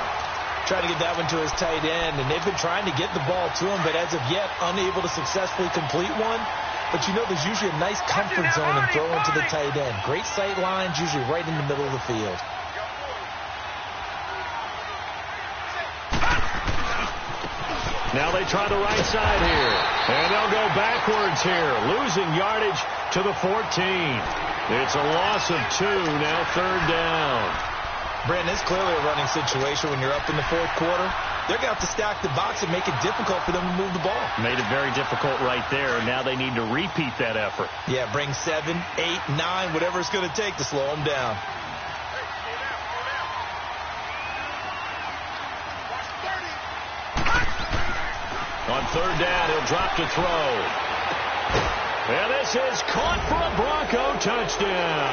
Trying to get that one to his tight end, and they've been trying to get the ball to him, but as of yet, unable to successfully complete one. But you know there's usually a nice comfort zone in throwing to the tight end. Great sight lines, usually right in the middle of the field. Now they try the right side here. And they'll go backwards here. Losing yardage to the 14. It's a loss of 2. Now 3rd down. Brandon, it's clearly a running situation when you're up in the 4th quarter. They're going to have to stack the box and make it difficult for them to move the ball. Made it very difficult right there. Now they need to repeat that effort. Yeah, bring 7, 8, 9, whatever it's going to take to slow them down. On 3rd down, he'll drop to throw. And this is caught for a Bronco touchdown.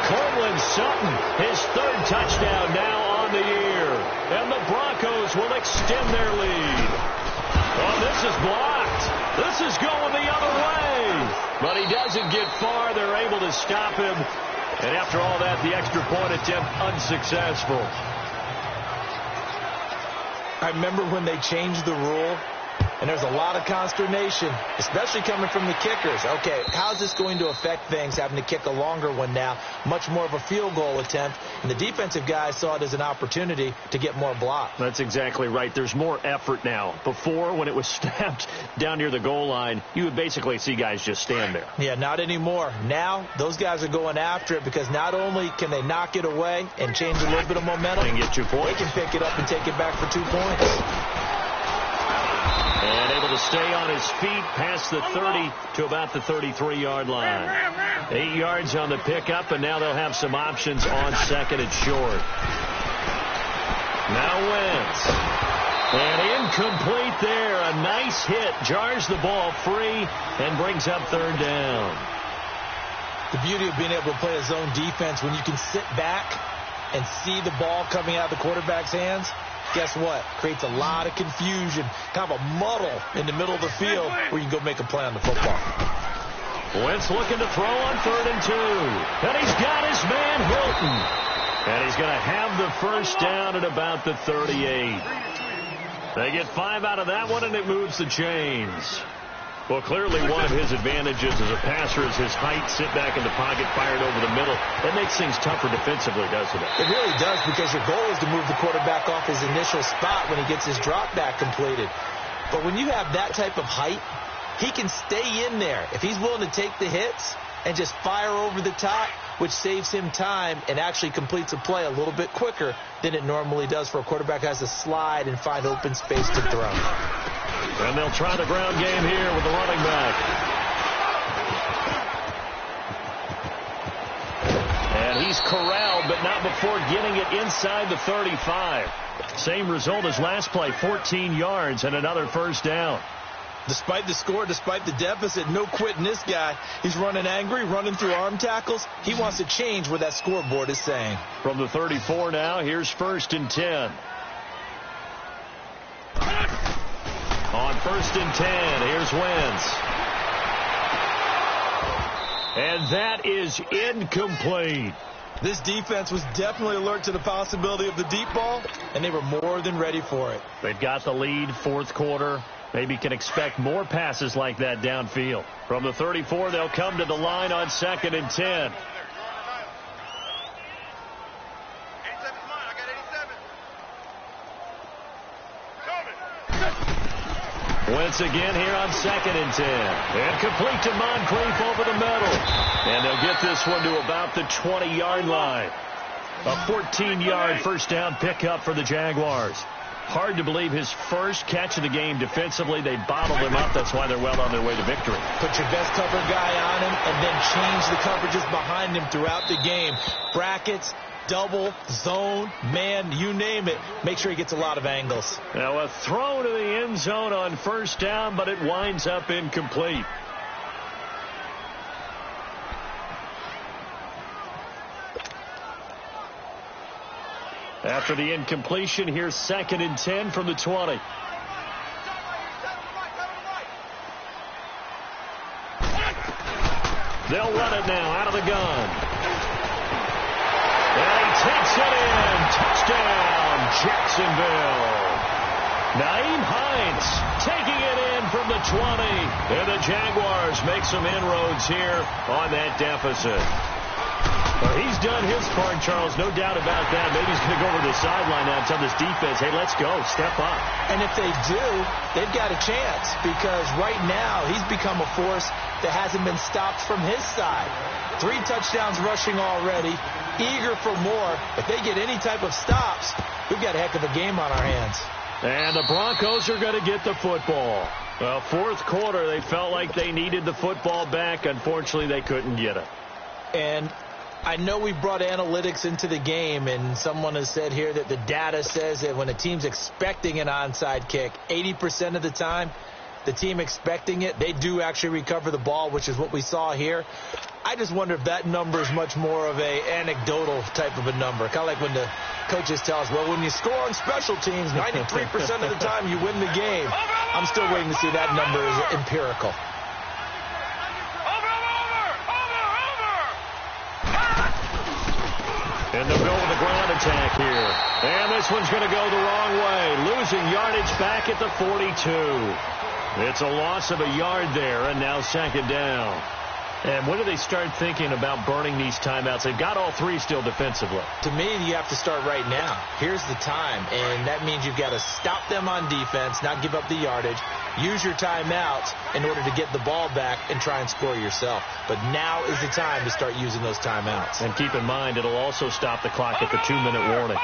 Courtland Sutton, his 3rd touchdown now on the year. And the Broncos will extend their lead. Oh, this is blocked. This is going the other way. But he doesn't get far. They're able to stop him. And after all that, the extra point attempt unsuccessful. I remember when they changed the rule, and there's a lot of consternation, especially coming from the kickers. Okay, how's this going to affect things, having to kick a longer one now, much more of a field goal attempt, and the defensive guys saw it as an opportunity to get more block. That's exactly right. There's more effort now. Before, when it was snapped down near the goal line, you would basically see guys just stand there. Yeah, not anymore. Now, those guys are going after it because not only can they knock it away and change a little bit of momentum, and get 2 points. They can pick it up and take it back for 2 points. And able to stay on his feet past the 30 to about the 33-yard line. 8 yards on the pickup, and now they'll have some options on 2nd and short. Now Wentz. And incomplete there. A nice hit. Jars the ball free and brings up 3rd down. The beauty of being able to play a zone defense when you can sit back and see the ball coming out of the quarterback's hands. Guess what? Creates a lot of confusion, kind of a muddle in the middle of the field where you can go make a play on the football. Wentz looking to throw on 3rd and 2. And he's got his man Hilton. And he's going to have the 1st down at about the 38. They get 5 out of that one, and it moves the chains. Well, clearly one of his advantages as a passer is his height, sit back in the pocket, fired over the middle. That makes things tougher defensively, doesn't it? It really does, because your goal is to move the quarterback off his initial spot when he gets his drop back completed. But when you have that type of height, he can stay in there. If he's willing to take the hits and just fire over the top, which saves him time and actually completes a play a little bit quicker than it normally does for a quarterback who has to slide and find open space to throw. And they'll try the ground game here with the running back. And he's corralled, but not before getting it inside the 35. Same result as last play, 14 yards and another 1st down. Despite the score, despite the deficit, no quitting this guy. He's running angry, running through arm tackles. He wants to change what that scoreboard is saying. From the 34 now, here's 1st and 10. On 1st and 10, here's Wentz. And that is incomplete. This defense was definitely alert to the possibility of the deep ball, and they were more than ready for it. They've got the lead, 4th quarter. Maybe can expect more passes like that downfield. From the 34, they'll come to the line on 2nd and 10. Wentz again here on 2nd and 10. And complete to Moncrief over the middle. And they'll get this one to about the 20-yard line. A 14-yard first down pickup for the Jaguars. Hard to believe his first catch of the game defensively. They bottled him up. That's why they're well on their way to victory. Put your best cover guy on him and then change the coverages behind him throughout the game. Brackets, double, zone, man, you name it. Make sure he gets a lot of angles. Now a throw to the end zone on 1st down, but it winds up incomplete. After the incompletion, here's 2nd and 10 from the 20. They'll run it now out of the gun. And he takes it in. Touchdown, Jacksonville. Nyheim Hines taking it in from the 20. And the Jaguars make some inroads here on that deficit. Well, he's done his part, Charles, no doubt about that. Maybe he's going to go over the sideline now and tell this defense, hey, let's go, step up. And if they do, they've got a chance because right now he's become a force that hasn't been stopped from his side. 3 touchdowns rushing already, eager for more. If they get any type of stops, we've got a heck of a game on our hands. And the Broncos are going to get the football. Well, 4th quarter, they felt like they needed the football back. Unfortunately, they couldn't get it. And I know we brought analytics into the game, and someone has said here that the data says that when a team's expecting an onside kick, 80% of the time, the team expecting it, they do actually recover the ball, which is what we saw here. I just wonder if that number is much more of a anecdotal type of a number. Kind of like when the coaches tell us, well, when you score on special teams, 93% of the time you win the game. I'm still waiting to see that number is empirical. And they'll go with the ground attack here. And this one's going to go the wrong way. Losing yardage back at the 42. It's a loss of a yard there, and now 2nd down. And when do they start thinking about burning these timeouts? They've got all 3 still defensively. To me, you have to start right now. Here's the time, and that means you've got to stop them on defense, not give up the yardage, use your timeouts in order to get the ball back and try and score yourself. But now is the time to start using those timeouts. And keep in mind, it'll also stop the clock at the 2-minute warning.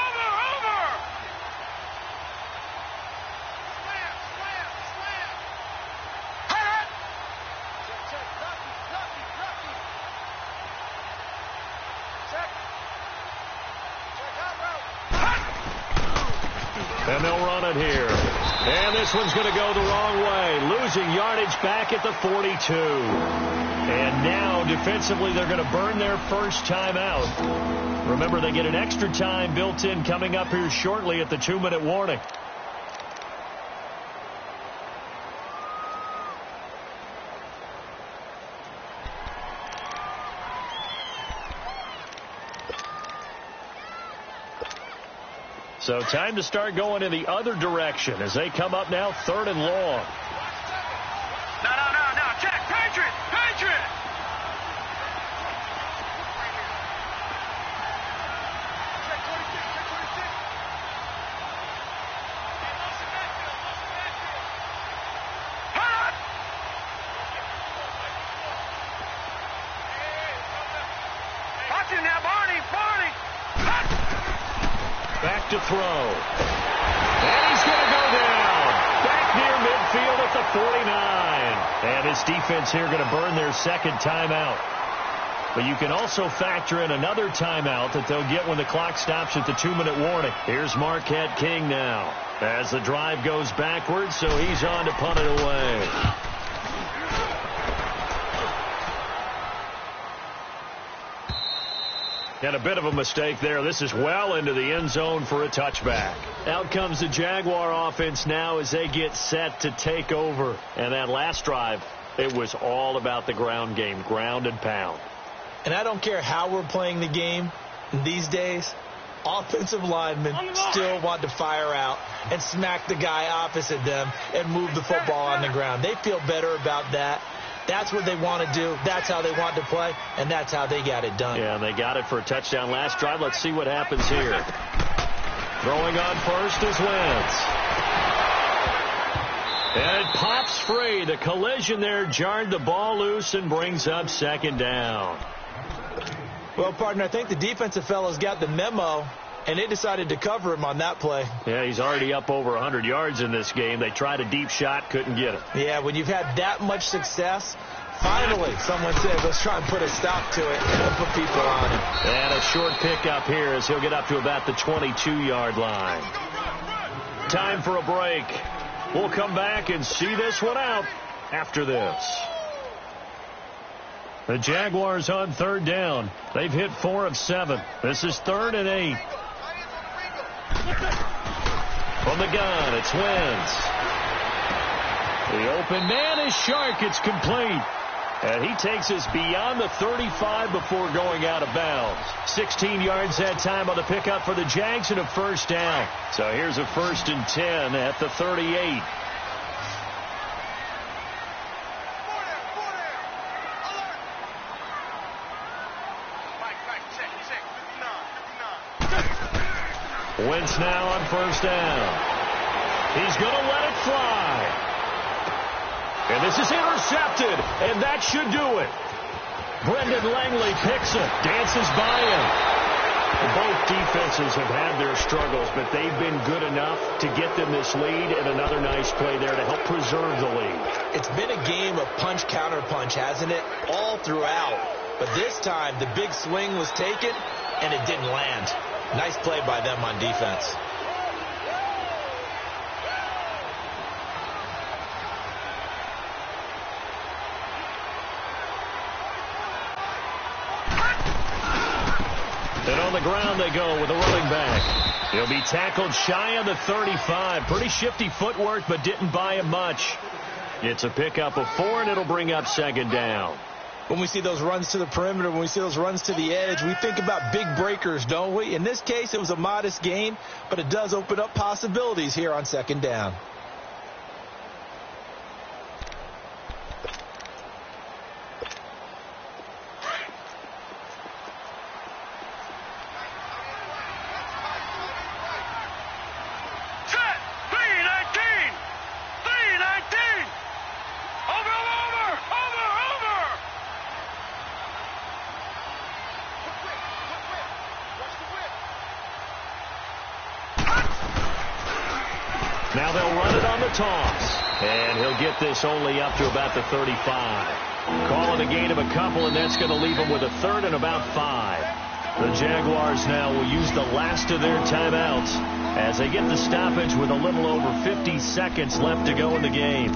And they'll run it here. And this one's going to go the wrong way. Losing yardage back at the 42. And now, defensively, they're going to burn their first timeout. Remember, they get an extra time built in coming up here shortly at the 2-minute warning. So time to start going in the other direction as they come up now 3rd and long. No. Check. Patriot. Watch him now, Barney. Back to throw. And he's going to go down. Back near midfield at the 49. And his defense here going to burn their 2nd timeout. But you can also factor in another timeout that they'll get when the clock stops at the 2-minute warning. Here's Marquette King now. As the drive goes backwards, so he's on to punt it away. And a bit of a mistake there. This is well into the end zone for a touchback. Out comes the Jaguar offense now as they get set to take over. And that last drive, it was all about the ground game, ground and pound. And I don't care how we're playing the game these days, offensive linemen still want to fire out and smack the guy opposite them and move the football on the ground. They feel better about that. That's what they want to do. That's how they want to play, and that's how they got it done. Yeah, and they got it for a touchdown last drive. Let's see what happens here. Throwing on first is Wentz. And it pops free. The collision there jarred the ball loose and brings up second down. Well, partner, I think the defensive fellows got the memo, and they decided to cover him on that play. Yeah, he's already up over 100 yards in this game. They tried a deep shot, couldn't get it. Yeah, when you've had that much success, finally someone said, let's try and put a stop to it and put people on him. And a short pickup here as he'll get up to about the 22-yard line. Time for a break. We'll come back and see this one out after this. The Jaguars on third down. They've hit 4 of 7. This is 3rd and 8. From the gun, it's Wentz. The open man is Shark. It's complete. And he takes us beyond the 35 before going out of bounds. 16 yards that time on the pickup for the Jags and a first down. So here's a 1st and 10 at the 38. Wentz now on first down. He's going to let it fly. And this is intercepted, and that should do it. Brendan Langley picks it, dances by him. Both defenses have had their struggles, but they've been good enough to get them this lead, and another nice play there to help preserve the lead. It's been a game of punch-counter-punch, hasn't it? All throughout. But this time, the big swing was taken, and it didn't land. Nice play by them on defense. And on the ground they go with a running back. He'll be tackled shy of the 35. Pretty shifty footwork, but didn't buy him much. It's a pickup of 4, and it'll bring up second down. When we see those runs to the perimeter, when we see those runs to the edge, we think about big breakers, don't we? In this case, it was a modest gain, but it does open up possibilities here on second down. Now they'll run it on the toss. And he'll get this only up to about the 35. Call it a gain of a couple, and that's going to leave him with a 3rd and about 5. The Jaguars now will use the last of their timeouts as they get the stoppage with a little over 50 seconds left to go in the game.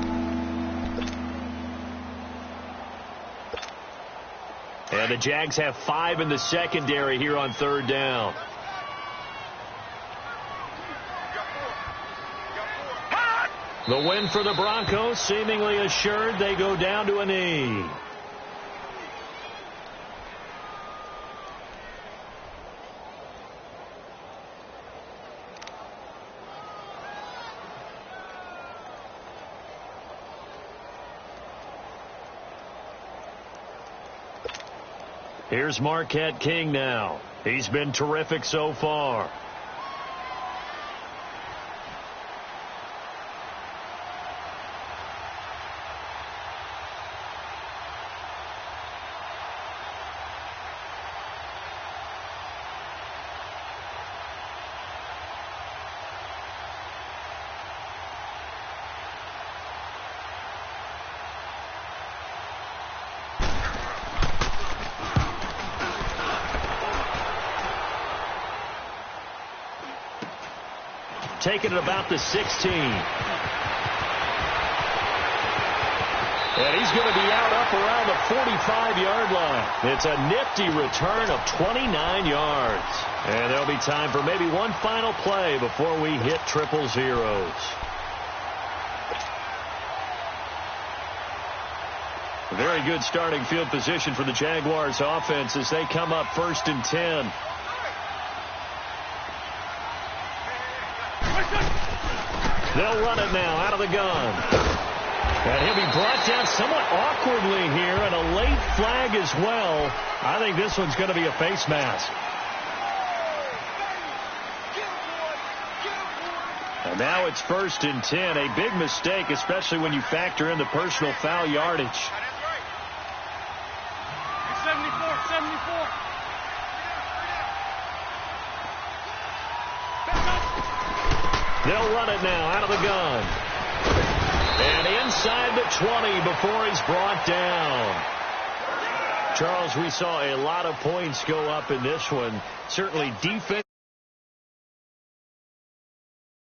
And the Jags have 5 in the secondary here on third down. The win for the Broncos seemingly assured. They go down to a knee. Here's Marquette King now. He's been terrific so far. taken at about the 16. And he's going to be out up around the 45-yard line. It's a nifty return of 29 yards. And there'll be time for maybe one final play before we hit triple zeros. Very good starting field position for the Jaguars offense as they come up 1st and 10. They'll run it now out of the gun. And he'll be brought down somewhat awkwardly here, and a late flag as well. I think this one's going to be a face mask. And now it's 1st and 10. A big mistake, especially when you factor in the personal foul yardage. 74. They'll run it now out of the gun. And inside the 20 before he's brought down. Charles, we saw a lot of points go up in this one. Certainly defense.